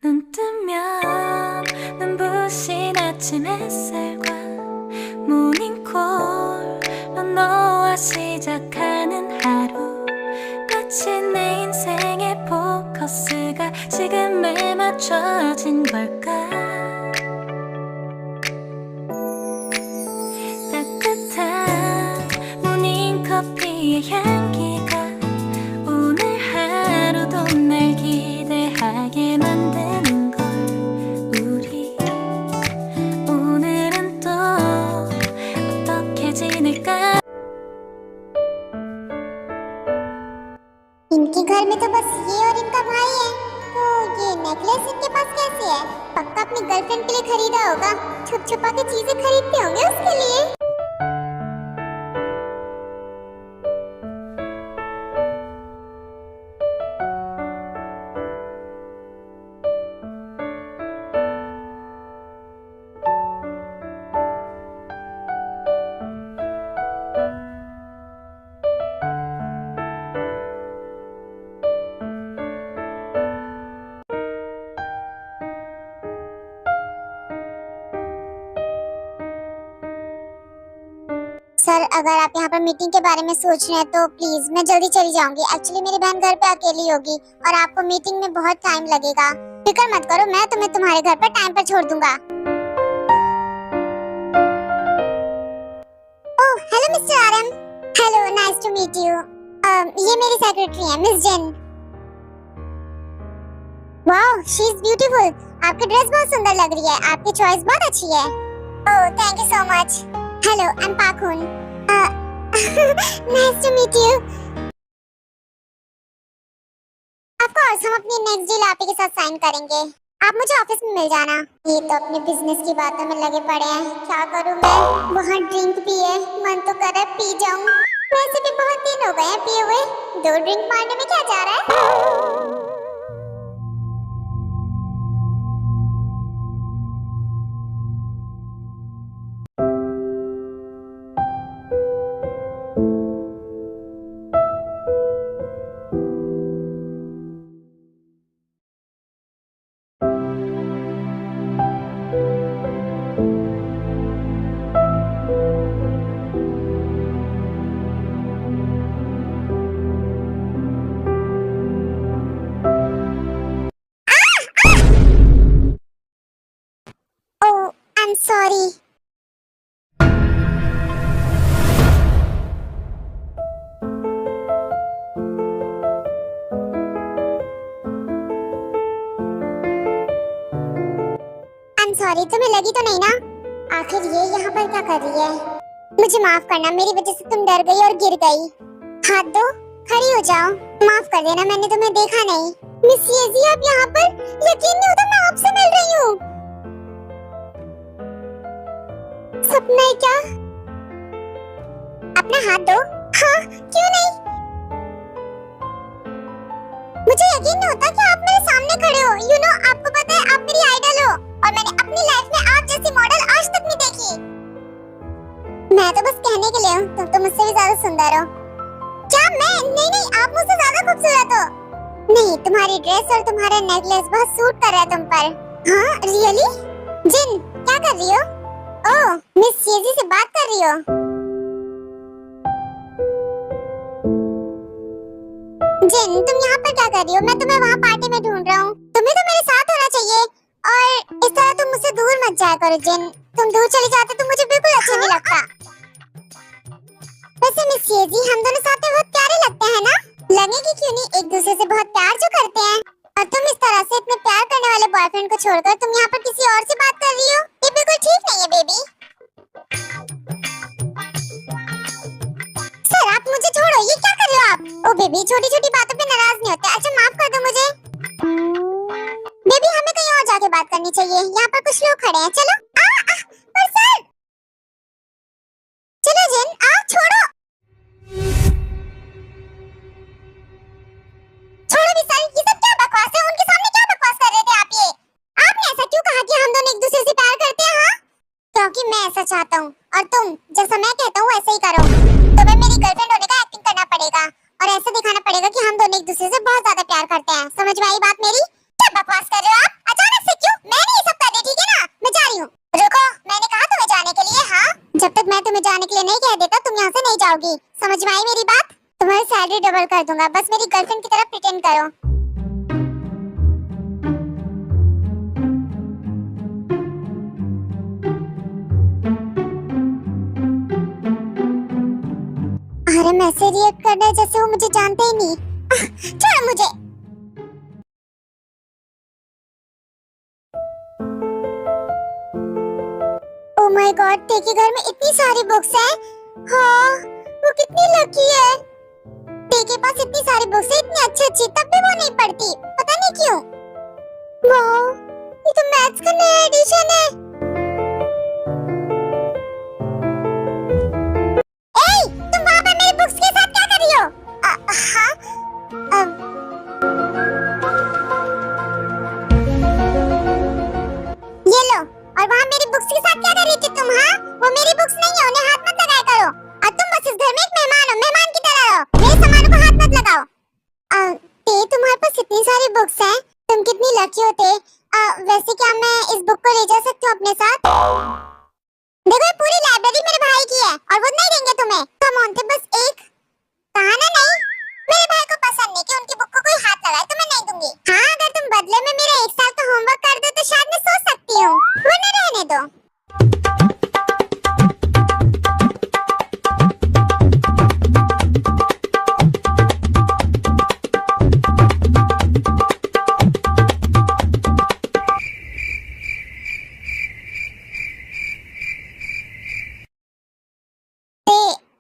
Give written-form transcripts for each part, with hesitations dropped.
눈 뜨면 눈부신 아침 햇살과 모닝콜로 너와 시작하는 하루, 마치 내 인생의 포커스가 지금에 맞춰진 걸까. 따뜻한 모닝커피의 향기가 오늘 하루도 날 기대하게 만드는 걸. 우리 오늘은 또 어떻게 지낼까. इनके घर में तो बस ये और इनका भाई है, तो ये नेकलेस इनके पास कैसे है? पक्का अपनी गर्लफ्रेंड के लिए खरीदा होगा। छुप छुपा के चीजें खरीदते होंगे उसके लिए। सर, अगर आप यहाँ पर मीटिंग के बारे में सोच रहे हैं तो प्लीज मैं जल्दी चली जाऊंगी। एक्चुअली मेरी बहन घर पे अकेली होगी और आपको मीटिंग में बहुत टाइम लगेगा। फिक्र मत करो, मैं तुम्हें तुम्हारे घर पर टाइम पर छोड़ दूंगा। Oh, hello mister RM. Hello, nice to meet you. ये मेरी सेक्रेटरी है, miss Jane. Wow, she is beautiful. आपकी ड्रेस बहुत सुंदर लग रही है, आपकी चॉइस बहुत अच्छी है। Oh, thank you so much. Hello, I am पाकुन। Nice to meet you. Of course, हम अपनी नेक्स्ट डील आप ही के साथ साइन करेंगे। आप मुझे ऑफिस में मिल जाना। ये तो अपने बिजनेस की बातों में लगे पड़े हैं। क्या करूं मैं? वहाँ ड्रिंक पिए, मन तो कर रहा है पी जाऊं। वैसे भी बहुत दिन हो गए हैं पिए हुए। 2 ड्रिंक मारने में क्या जा रहा है? I'm sorry. I'm sorry, तुम्हें लगी तो नहीं ना? आखिर ये यहाँ पर क्या कर रही है? मुझे माफ करना, मेरी वजह से तुम डर गई और गिर गई। हाथ दो, खड़ी हो जाओ। माफ कर देना, मैंने तुम्हें देखा नहीं। मिस येजी, आप यहाँ पर? यकीन नहीं होता मैं आपसे मिल रही हूँ। सपना है क्या? अपना हाथ दो। हाँ, क्यों नहीं? मुझे यकीन नहीं होता कि आप मेरे सामने खड़े हो। यू नो, आपको पता है आप मेरी आइडल हो और मैंने अपनी लाइफ में आप जैसी मॉडल आज तक नहीं देखी। मैं तो बस कहने के लिए हूँ, तुम तो मुझसे भी ज्यादा सुंदर हो। क्या मैं? नहीं नहीं, आप मुझसे ज्यादा खूबसूरत हो। नहीं, तुम्हारी ड्रेस और तुम्हारा नेकलेस बहुत सूट कर रहा है तुम पर। हाँ, रियली? जिन, क्या कर रही हो? ओह, मिस येजी से बात कर रही हो? जिन, तुम यहाँ पर क्या कर रही हो? मैं तुम्हें वहाँ पार्टी में ढूंढ रहा हूँ। तुम्हें तो मेरे साथ होना चाहिए और इस तरह तुम मुझसे दूर मत जाया करो। जिन, तुम दूर चली जाते तो मुझे बिल्कुल अच्छा नहीं लगता। वैसे मिस येजी, हम दोनों साथ में बहुत प्यारे लगते हैं ना? लगेगी क्यों नहीं, एक दूसरे से बहुत प्यार जो करते हैं। और तुम इस तरह से इतने प्यार करने वाले बॉयफ्रेंड को छोड़कर तुम यहाँ पर किसी और से बात कर रही हो? ये बिल्कुल ठीक नहीं है बेबी। सर, आप मुझे छोड़ो, ये क्या कर रहे हो आप? ओ बेबी, छोटी छोटी बातों पे नाराज नहीं होते। अच्छा, माफ कर दो मुझे। बेबी, हमें कहीं और जाके बात करनी चाहिए। यहाँ पर कुछ लोग खड़े हैं, चलो। पर सर, चलो जिन, छोड़ो। छोड़ो भी सर, ये सब क्या बकवास है? उनके सामने क्या बकवास कर रहे थे आप? ये आपने ऐसा क्यों कहा कि हम दोनों एक दूसरे से प्यार करते हैं? हाँ, क्योंकि मैं ऐसा चाहता हूँ और तुम जैसा मैं कहता हूँ वैसे ही करो। तुम्हें मेरी गर्लफ्रेंड होने का एक्टिंग करना पड़ेगा और ऐसा दिखाना पड़ेगा कि हम दोनों एक दूसरे से बहुत ज्यादा प्यार करते हैं। समझ में आई बात मेरी? क्या बकवास कर रहे हो आप? कर दूंगा, बस मेरी गर्लफ्रेंड की तरह प्रिटेंड करो। अरे मैं ऐसे रिएक्ट कर रहा है जैसे वो मुझे जानते ही नहीं। छोड़ो मुझे। ओह माय गॉड, देखिए घर में इतनी सारी बुक्स हैं। हाँ, वो कितनी लकी है। देखिए पास इतनी सारी बुक्स हैं, इतनी अच्छी अच्छी, तब भी वो नहीं पढ़ती, पता नहीं क्यों। वाह, ये तो मैथ्स का नया एडिशन है। ए, तुम वहाँ पर मेरी बुक्स के साथ क्या कर रही हो? हाँ, ये लो। और वहाँ मेरी बुक्स के साथ क्या कर रही थी तुम? हाँ, वो मेरी बुक्स नहीं है, उन्हें हाथ मत लगाया करो। और तुम बस इस घर में एक मेहमान हो, मेहमान की तरह रहो, मेरे सामानों को हाथ मत लगाओ। तुम्हारे पास इतनी सारी बुक्स हैं, तुम कितनी लकी होते। वैसे क्या मैं इस बुक को ले जा सकती हूँ अपने साथ? देखो ये पूरी लाइब्रेरी मेरे भाई की है और वो नहीं देंगे तुम्हें। कम ऑन थे बस एक। कहा ना नहीं, मेरे भाई को पसंद नहीं कि उनकी बुक को कोई हाथ लगाए, तो मैं नहीं दूंगी। हाँ, अगर तुम बदले में मेरा 1 साल का होमवर्क कर दो तो शायद मैं सोच सकती हूँ, वरना रहने दो।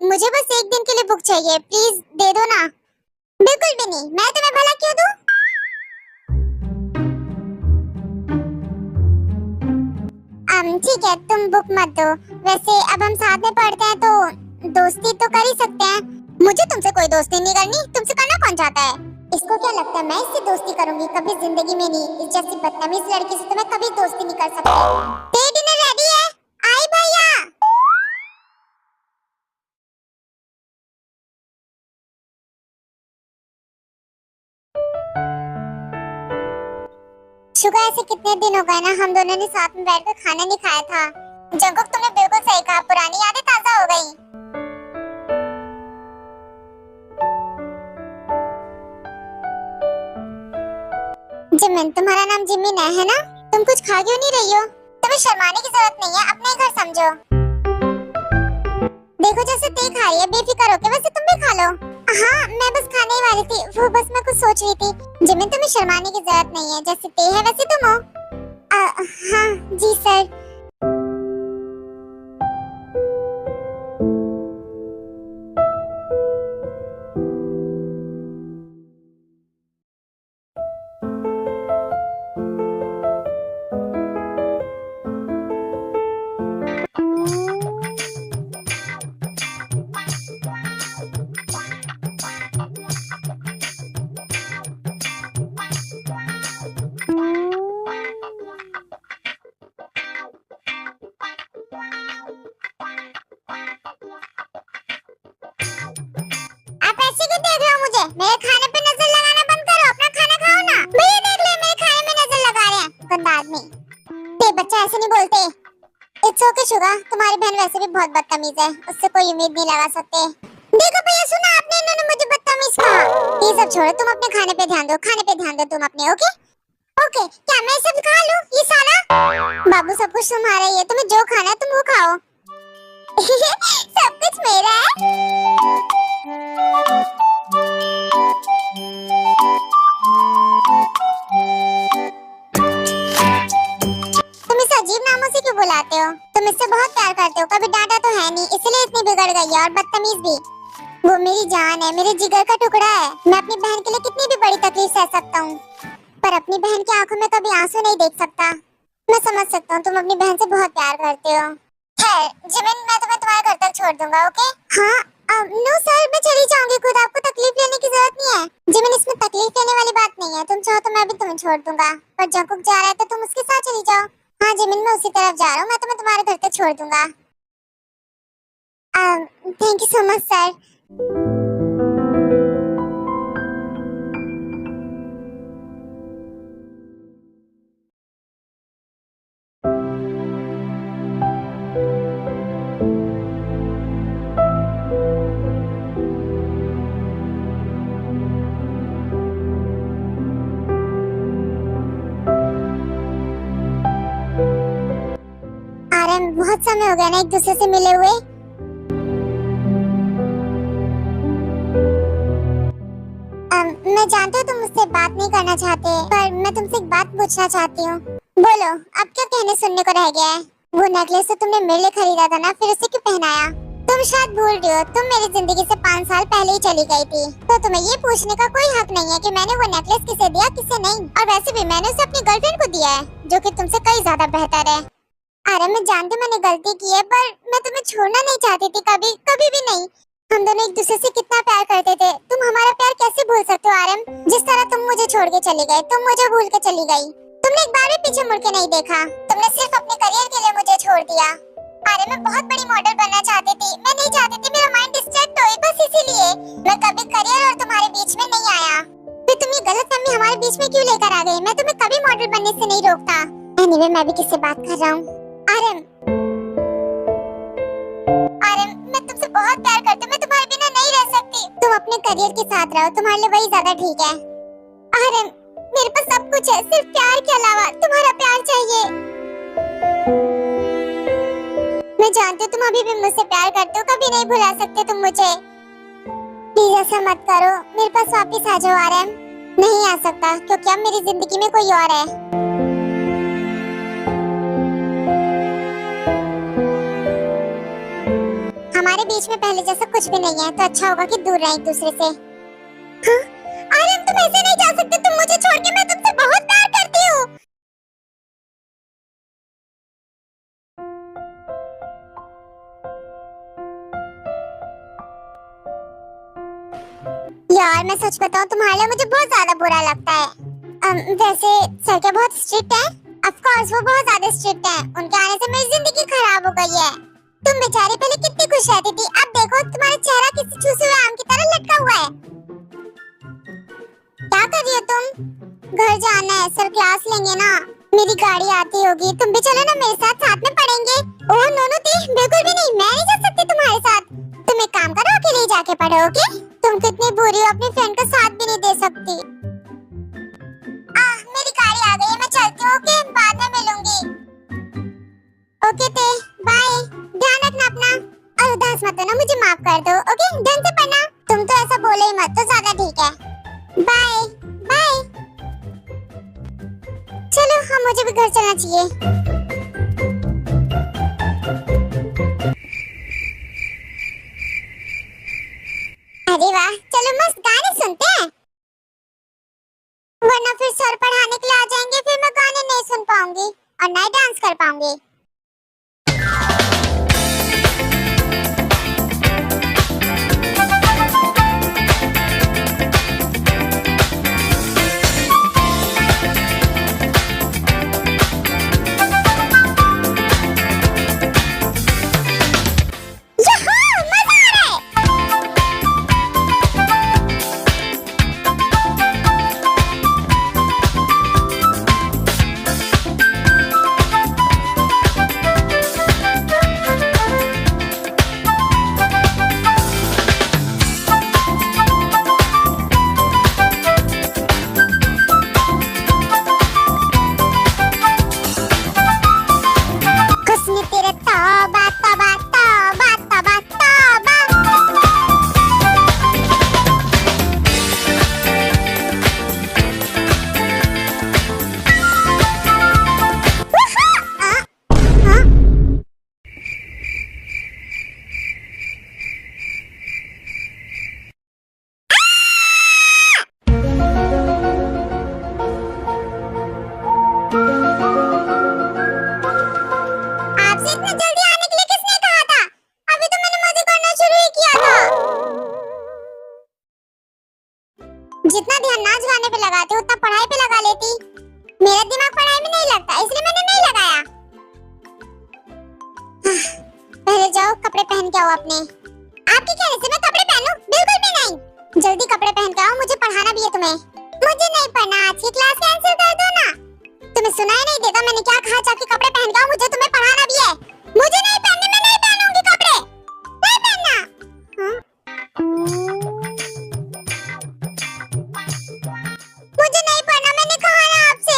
मुझे बस एक दिन के लिए बुक चाहिए, प्लीज दे दो ना। बिल्कुल भी नहीं, मैं तुम्हें भला क्यों दूं? ठीक है, तुम बुक मत दो। वैसे अब हम साथ में पढ़ते हैं तो दोस्ती तो कर ही सकते हैं। मुझे तुमसे कोई दोस्ती नहीं करनी, तुमसे करना कौन चाहता है? इसको क्या लगता है मैं इससे दोस्ती करूंगी? कभी जिंदगी में नहीं। इस जैसी बदतमीज लड़की से तो मैं कभी दोस्ती नहीं कर सकती। डिनर रेडी है? आई भैया। शुगर, ऐसे कितने दिन हो गए ना हम दोनों ने साथ में बैठकर खाना नहीं खाया था। जंकुक, तुमने बिल्कुल सही कहा, पुरानी यादें ताजा हो गई। जिमिन, तुम्हारा नाम जिमिन है ना? तुम कुछ खा क्यों नहीं रही हो? तुम्हें शर्माने की जरूरत नहीं है, अपने घर समझो। देखो जैसे ते खा रही है, बेफिक्र होके, वैसे तुम भी खा लो। हाँ, मैं बस खाने ही वाली थी, वो बस मैं कुछ सोच रही थी। जिमिन, तुम्हें शर्माने की जरूरत नहीं है, जैसे ते है वैसे तुम हो। हाँ जी सर। मेरे खाने पे नजर लगाना बंद करो, अपना खाना खाओ ना। भैया देख ले, मेरे खाने में नजर लगा रहे हैं, गंदा आदमी। ते बच्चा ऐसे नहीं बोलते। इट्स ओके शुगा, तुम्हारी बहन वैसे भी बहुत बदतमीज है, उससे कोई उम्मीद नहीं लगा सकते। देखो भैया, सुना आपने, इन्होंने मुझे बदतमीज कहा। ये सब छोड़ो, तुम अपने खाने पे ध्यान दो, खाने पे ध्यान दो तुम अपने। ओके ओके, क्या मैं सब खा लूं ये सारा? बाबू सब कुछ तुम्हारा ही है, तुम्हें जो खाना है तुम वो खाओ। सब कुछ मेरा है। तुम इसे अजीब नामों से क्यों बुलाते हो? तुम इससे बहुत प्यार करते हो, कभी डांटा तो है नहीं, इसलिए इतनी बिगड़ गई है और बदतमीज भी। वो मेरी जान है, मेरे जिगर का टुकड़ा है। मैं अपनी बहन के लिए कितनी भी बड़ी तकलीफ सह सकता हूँ, पर अपनी बहन की आंखों में कभी आंसू नहीं देख सकता। मैं समझ सकता हूँ, तुम अपनी बहन से बहुत प्यार करते हो। खैर जिमिन, मैं तुम्हें तुम्हारे घर तक छोड़ दूंगा। ओके? हाँ, नो सर, मैं चली जाऊंगी खुद, आपको तकलीफ लेने की जरूरत नहीं है। जिमिन, इसमें तकलीफ लेने वाली बात नहीं है, तुम चाहो तो मैं भी तुम्हें छोड़ दूंगा, पर जंकुक जा रहा है तो तुम उसके साथ चली जाओ। हाँ जिमिन, मैं उसी तरफ जा रहा हूँ, मैं तुम्हें तुम्हारे घर तक छोड़ दूंगा। Thank you so much sir. बहुत समय हो गया ना एक दूसरे से मिले हुए। मैं जानती हूँ तुम मुझसे बात नहीं करना चाहते, पर मैं तुमसे एक बात पूछना चाहती हूँ। बोलो, अब क्या कहने सुनने को रह गया है? वो नेकलेस तो तुमने मेरे लिए खरीदा था ना, फिर उसे क्यों पहनाया? तुम शायद भूल रही हो, तुम मेरी जिंदगी से 5 साल पहले ही चली गई थी, तो तुम्हें ये पूछने का कोई हक नहीं है कि मैंने वो नेकलेस किसे दिया किसे नहीं। और वैसे भी मैंने उसे अपनी गर्लफ्रेंड को दिया है, जो कि तुमसे कई ज्यादा बेहतर है। अरे मैं जानती हूँ मैंने गलती की है, पर मैं तुम्हें छोड़ना नहीं चाहती थी, कभी कभी भी नहीं। हम दोनों एक दूसरे से कितना प्यार करते थे, तुम हमारा प्यार कैसे भूल सकते हो आरम? जिस तरह तुम मुझे छोड़ के चली गई, तुम मुझे भूल के चली गई। तुमने एक बार भी पीछे मुड़ के नहीं देखा, तुमने सिर्फ अपने करियर के लिए मुझे छोड़ दिया। अरे मैं बहुत बड़ी मॉडल बनना चाहती थी, मैं नहीं चाहती थी मेरा माइंड डिस्ट्रैक्ट हो, बस इसीलिए मैं कभी करियर और तुम्हारे बीच में नहीं आया। फिर तुम ये गलतफहमी हमारे बीच में क्यों लेकर आ गई? मैं तुम्हें कभी मॉडल बनने से नहीं रोकता। एनीवे, मैं भी किससे बात कर रहा हूँ? आरम, मैं तुमसे बहुत प्यार करती हूँ, मैं तुम्हारे बिना नहीं रह सकती। तुम अपने करियर के साथ रहो, तुम्हारे लिए वही ज्यादा ठीक है। आरम, मेरे पास सब कुछ है, सिर्फ प्यार के अलावा तुम्हारा प्यार चाहिए। मैं जानती हूँ तुम अभी भी मुझसे प्यार करते हो, कभी नहीं भुला सकते तुम मुझे। प्लीज ऐसा मत करो, मेरे पास वापस आ जाओ आरम। नहीं आ सकता, क्योंकि अब मेरी जिंदगी में कोई और है। हमारे बीच में पहले जैसा कुछ भी नहीं है, तो अच्छा होगा कि दूर रहें एक दूसरे से। हाँ? आरम, तुम ऐसे नहीं जा सकते, तुम मुझे छोड़ के, मैं तुमसे बहुत प्यार करती हूँ। यार मैं सच बताऊं, तुम्हारे लिए मुझे बहुत ज्यादा बुरा लगता है। वैसे सर क्या बहुत स्ट्रिक्ट है? ऑफ कोर्स वो बहुत ज्यादा स्ट्रिक्ट है, उनके आने से मेरी जिंदगी खराब हो गई है। तुम बेचारी पहले कितनी खुश रहती थी, अब देखो तुम्हारा चेहरा किसी चूसे हुए आम की तरह लटका हुआ है। क्या कर रही हो तुम? घर जाना है, सर क्लास लेंगे ना। मेरी गाड़ी आती होगी, तुम भी चलो ना मेरे साथ, साथ में पढ़ेंगे। ओह नो दी, बिल्कुल भी नहीं, मैं नहीं जा सकती तुम्हारे साथ। तुम एक काम करो, अकेले ही जाके पढ़ो, ओके? तुम कितनी बुरी हो, अपनी फ्रेंड का साथ भी नहीं दे सकती। मेरी गाड़ी आ गई है, मैं चलती हूँ, ओके? बाद में मिलूंगी। ओके ते, बाय। ध्यान रखना अपना, और उदास मत होना, मुझे माफ कर दो, ओके? ढंग से पढ़ना। तुम तो ऐसा बोले ही मत, तो ज्यादा ठीक है। Bye bye. चलो, हम मुझे भी घर चलना चाहिए। अरे वाह, चलो मस्त गाने सुनते हैं, वरना फिर सर पढ़ाने के लिए आ जाएंगे, फिर मैं गाने नहीं सुन पाऊंगी और ना डांस कर पाऊंगी। जितना ध्यान नाच गाने पे लगाती उतना पढ़ाई पे लगा लेती। मेरा दिमाग पढ़ाई में नहीं लगता, इसलिए मैंने नहीं लगाया। पहले जाओ कपड़े पहन के आओ अपने। आपके कहने से मैं कपड़े पहनूं? बिल्कुल भी नहीं। जल्दी कपड़े पहन के आओ, मुझे पढ़ाना भी है तुम्हें। मुझे नहीं पढ़ना, आज की क्लास कैंसिल कर दो ना। तुम्हें सुनाई नहीं देता मैंने क्या कहा? जाके कपड़े पहन के आओ, मुझे तुम्हें पढ़ाना भी है। मुझे नहीं पहनने, मैं नहीं पहनूंगी कपड़े, नहीं पहनना। मुझे नहीं पढ़ना, मैंने कहा ना आपसे।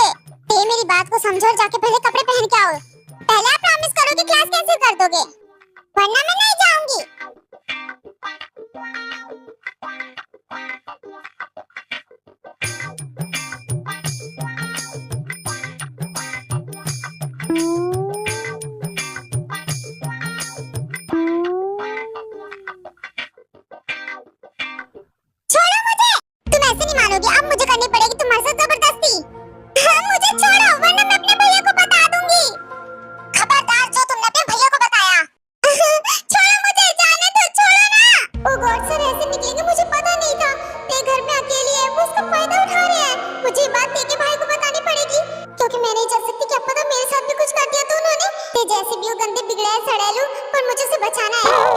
ये मेरी बात को समझो और जाके पहले कपड़े पहन के आओ। पहले आप प्रॉमिस करो कि क्लास कैंसिल कर दोगे, वरना मैं नहीं जाऊंगी। छोड़ो मुझे, तुम ऐसे नहीं मानोगे, अब मुझे करनी पड़ेगी तुम्हारे साथ जबरदस्ती। हाँ, मुझे छोड़ो वरना मैं अपने भैया को बता दूंगी। खबरदार जो तुमने अपने भैया को बताया। छोड़ो मुझे, जाने दो, छोड़ो ना। ओ गॉड सर, ऐसे निकलेंगे, मुझे पता नहीं था। ये घर में अकेली है, वो उसका फायदा उठा रहे हैं। मुझे ये बात देके भाई को बतानी पड़ेगी, क्योंकि मैं नहीं जा सकती, क्या पता मेरे साथ भी कुछ कर दिया तो उन्होंने। ये जैसे भी हो, गंदे बिगड़े हैं सड़ेलू, पर मुझे उसे बचाना है।